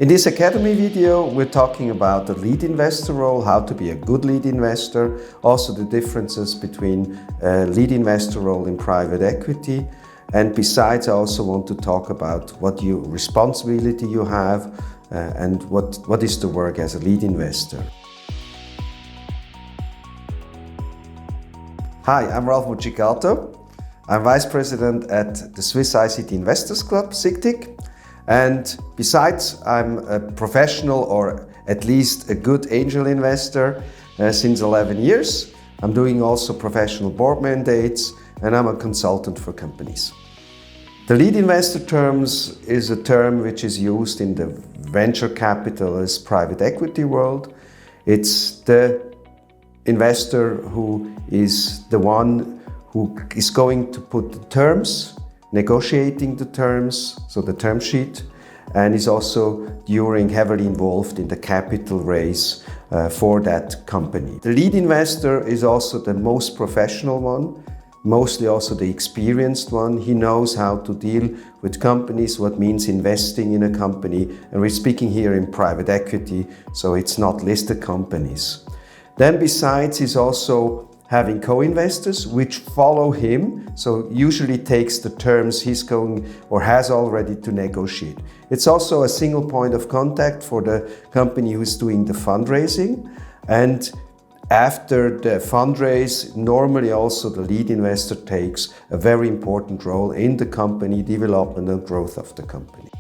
In this Academy video, we're talking about the lead investor role, how to be a good lead investor, also the differences between a lead investor role in private equity. And besides, I also want to talk about what responsibility you have and what is the work as a lead investor. Hi, I'm Ralph Mogicato. I'm Vice President at the Swiss ICT Investors Club, SICTIC. And besides, I'm a professional or at least a good angel investor since 11 years. I'm doing also professional board mandates and I'm a consultant for companies. The lead investor terms is a term which is used in the venture capitalist private equity world. It's the investor who is the one who is going to put the terms, negotiating the terms, so the term sheet, and is also heavily involved in the capital raise for that company. The lead investor is also the most professional one, mostly also the experienced one. He knows how to deal with companies, what means investing in a company, and we're speaking here in private equity, so it's not listed companies. Then besides, he's also having co-investors which follow him, so usually takes the terms he's going or has already to negotiate. It's also a single point of contact for the company who's doing the fundraising, and after the fundraise, normally also the lead investor takes a very important role in the company development and growth of the company.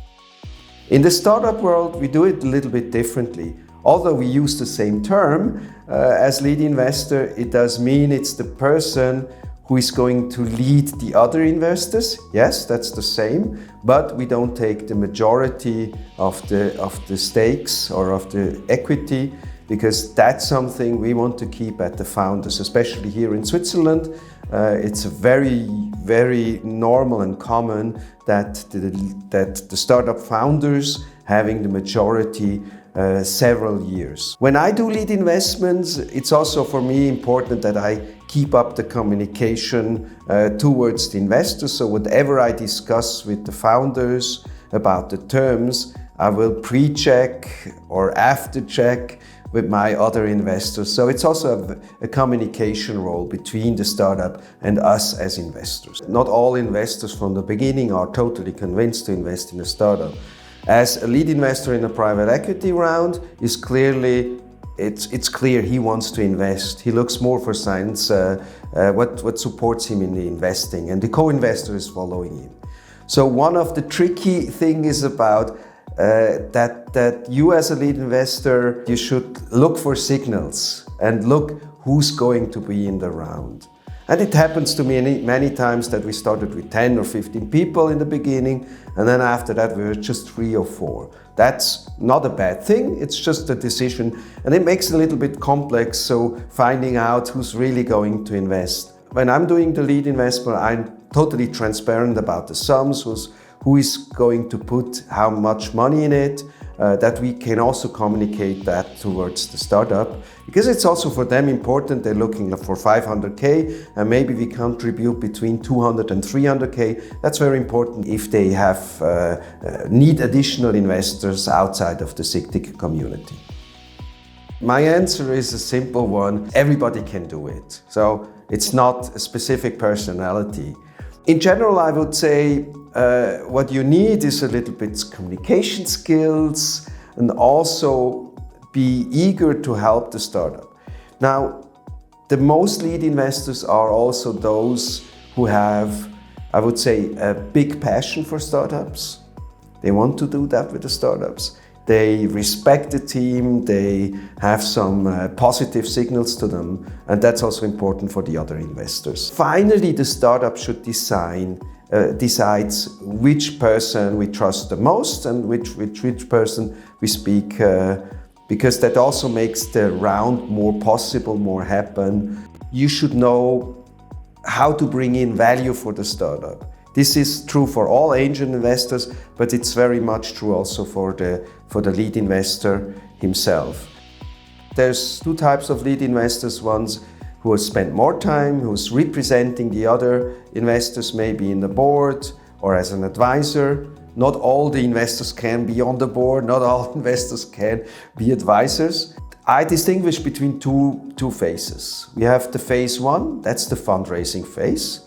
In the startup world, we do it a little bit differently. Although we use the same term as lead investor, it does mean it's the person who is going to lead the other investors. Yes, that's the same, but we don't take the majority of the stakes or of the equity, because that's something we want to keep at the founders, especially here in Switzerland. It's very, very normal and common that the startup founders having the majority several years. When I do lead investments, it's also for me important that I keep up the communication towards the investors. So whatever I discuss with the founders about the terms, I will pre-check or after-check with my other investors. So it's also a communication role between the startup and us as investors. Not all investors from the beginning are totally convinced to invest in a startup. As a lead investor in a private equity round, it's clear he wants to invest. He looks more for signs, what supports him in the investing, and the co-investor is following him. So one of the tricky things is about that you as a lead investor, you should look for signals and look who's going to be in the round. And it happens to me many times that we started with 10 or 15 people in the beginning, and then after that we were just 3 or 4. That's not a bad thing, it's just a decision, and it makes it a little bit complex, so finding out who's really going to invest. When I'm doing the lead investment, I'm totally transparent about the sums, who is going to put how much money in it, that we can also communicate that towards the startup, because it's also for them important. They're looking for 500K and maybe we contribute between 200 and 300K. That's very important if they need additional investors outside of the SICTIC community. My answer is a simple one. Everybody can do it. So it's not a specific personality. In general, I would say what you need is a little bit communication skills and also be eager to help the startup. Now, the most lead investors are also those who have, I would say, a big passion for startups. They want to do that with the startups. They respect the team, they have some positive signals to them, and that's also important for the other investors. Finally, the startup should decides which person we trust the most and which person we speak, because that also makes the round more possible, more happen. You should know how to bring in value for the startup. This is true for all angel investors, but it's very much true also for the lead investor himself. There's 2 types of lead investors. Ones who has spent more time, who's representing the other investors, maybe in the board or as an advisor. Not all the investors can be on the board, not all investors can be advisors. I distinguish between two phases. We have the phase one, that's the fundraising phase.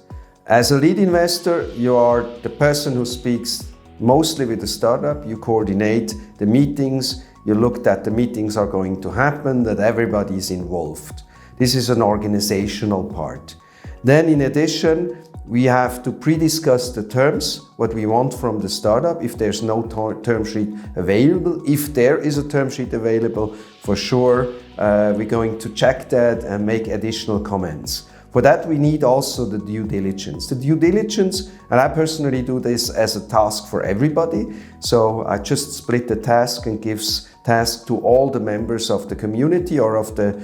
As a lead investor, you are the person who speaks mostly with the startup. You coordinate the meetings, you look that the meetings are going to happen, that everybody is involved. This is an organizational part. Then in addition, we have to pre-discuss the terms, what we want from the startup, if there's no term sheet available. If there is a term sheet available, for sure, we're going to check that and make additional comments. For that, we need also the due diligence. The due diligence, and I personally do this as a task for everybody. So I just split the task and gives task to all the members of the community or of the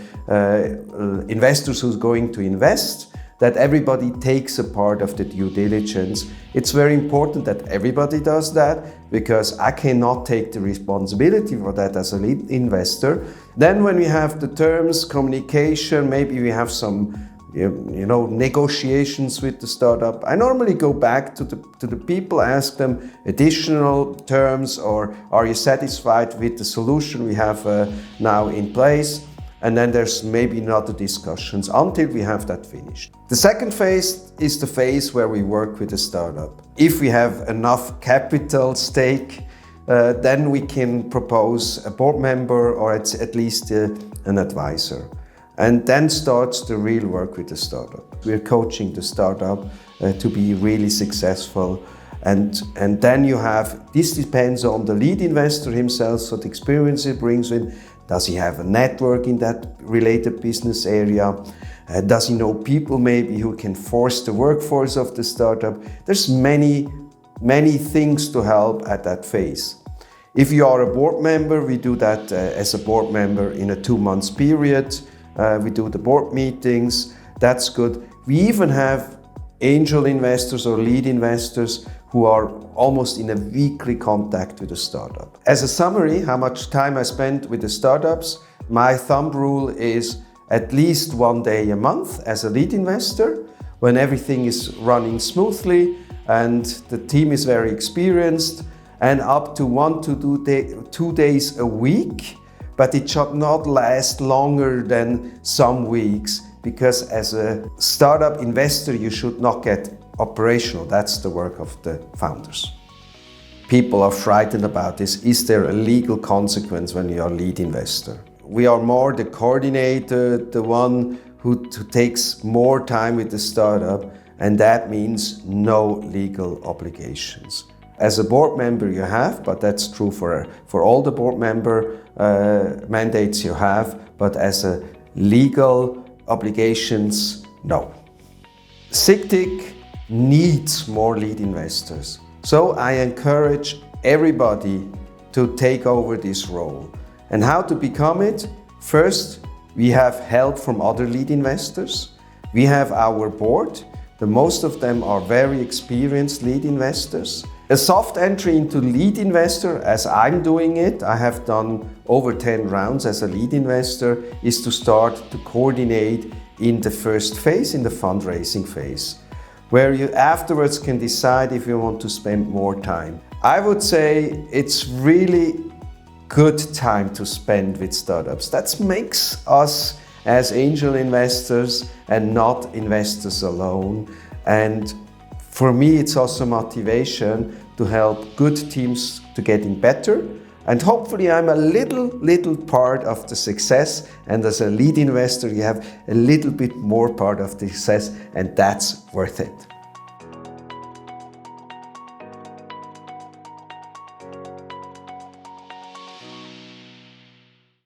investors who's going to invest, that everybody takes a part of the due diligence. It's very important that everybody does that, because I cannot take the responsibility for that as a lead investor. Then when we have the terms, communication, maybe we have some negotiations with the startup, I normally go back to the people, ask them additional terms, or are you satisfied with the solution we have now in place? And then there's maybe not the discussions until we have that finished. The second phase is the phase where we work with the startup. If we have enough capital stake, then we can propose a board member or at least an advisor. And then starts the real work with the startup. We're coaching the startup to be really successful. And then you have, this depends on the lead investor himself, so the experience he brings in. Does he have a network in that related business area? Does he know people maybe who can force the workforce of the startup? There's many things to help at that phase. If you are a board member, we do that as a board member in a 2-month period. We do the board meetings, that's good. We even have angel investors or lead investors who are almost in a weekly contact with the startup. As a summary, how much time I spend with the startups, my thumb rule is at least 1 day a month as a lead investor, when everything is running smoothly and the team is very experienced, and up to 1 to 2 days a week, but it should not last longer than some weeks, because as a startup investor, you should not get operational. That's the work of the founders. People are frightened about this. Is there a legal consequence when you are a lead investor? We are more the coordinator, the one who takes more time with the startup, and that means no legal obligations. As a board member you have, but that's true for all the board member mandates you have, but as a legal obligations, no. SICTIC needs more lead investors. So I encourage everybody to take over this role. And how to become it? First, we have help from other lead investors. We have our board. Most of them are very experienced lead investors. A soft entry into lead investor, as I'm doing it, I have done over 10 rounds as a lead investor, is to start to coordinate in the first phase, in the fundraising phase, where you afterwards can decide if you want to spend more time. I would say it's really good time to spend with startups. That makes us as angel investors and not investors alone. And for me, it's also motivation to help good teams to getting better. And hopefully I'm a little part of the success. And as a lead investor, you have a little bit more part of the success, and that's worth it.